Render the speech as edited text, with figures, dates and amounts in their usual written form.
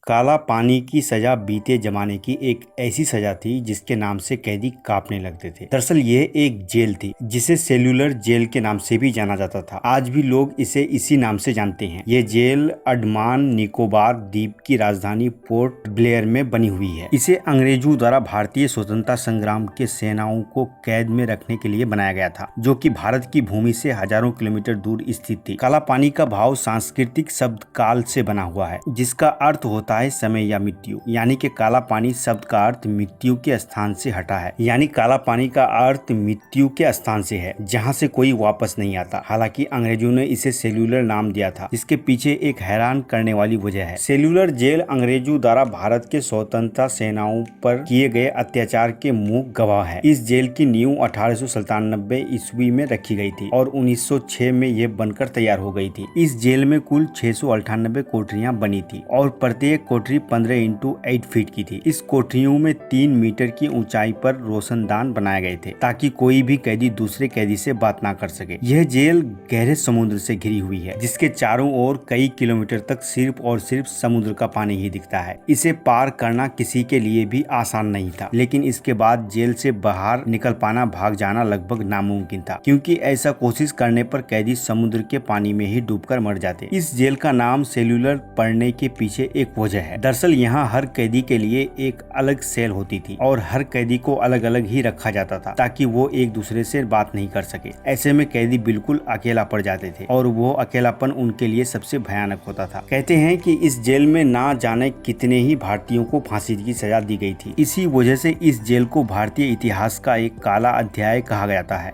काला पानी की सजा बीते जमाने की एक ऐसी सजा थी जिसके नाम से कैदी कांपने लगते थे। दरअसल यह एक जेल थी जिसे सेल्यूलर जेल के नाम से भी जाना जाता था। आज भी लोग इसे इसी नाम से जानते हैं। ये जेल अंडमान निकोबार द्वीप की राजधानी पोर्ट ब्लेयर में बनी हुई है। इसे अंग्रेजों द्वारा भारतीय स्वतंत्रता संग्राम के सेनाओं को कैद में रखने के लिए बनाया गया था, जो कि भारत की भूमि से हजारों किलोमीटर दूर स्थित थी। काला पानी का भाव सांस्कृतिक शब्द काल से बना हुआ है, जिसका अर्थ होता है समय या मृत्यु। यानी कि काला पानी शब्द का अर्थ मृत्यु के स्थान से हटा है, यानी काला पानी का अर्थ मृत्यु के स्थान से है, जहाँ से कोई वापस नहीं आता। हालांकि अंग्रेजों ने इसे सेल्यूलर नाम दिया था, इसके पीछे एक हैरान करने वाली वजह है। सेल्यूलर जेल अंग्रेजों द्वारा भारत के स्वतंत्रता सेनाओं पर किए गए अत्याचार के मूक गवाह है। इस जेल की नींव 1897 ईस्वी में रखी गई थी और 1906 में यह बनकर तैयार हो गई थी। इस जेल में कुल 698 कोठरियां बनी थी और प्रत्येक कोठरी 15 × 8 फीट की थी। इस कोठरियों में 3 मीटर की ऊंचाई पर रोशनदान बनाए गए थे ताकि कोई भी कैदी दूसरे कैदी से बात ना कर सके। यह जेल गहरे समुद्र से घिरी हुई है, जिसके चारों ओर कई किलोमीटर तक सिर्फ और सिर्फ समुद्र का पानी ही दिखता है। इसे पार करना किसी के लिए भी आसान नहीं था, लेकिन इसके बाद जेल से बाहर निकल पाना, भाग जाना लगभग नामुमकिन था, क्योंकि ऐसा कोशिश करने पर कैदी समुद्र के पानी में ही डूबकर मर जाते। इस जेल का नाम सेल्यूलर पड़ने के पीछे एक वजह है। दरअसल यहाँ हर कैदी के लिए एक अलग सेल होती थी और हर कैदी को अलग अलग ही रखा जाता था ताकि वो एक दूसरे से बात नहीं कर सके। ऐसे में कैदी बिल्कुल अकेला पड़ जाते थे और वो अकेलापन उनके लिए सबसे भयानक होता था। कहते हैं कि इस जेल में ना जाने कितने ही भारतीयों को फांसी की सजा दी गई थी। इसी वजह से इस जेल को भारतीय इतिहास का एक काला अध्याय कहा जाता है।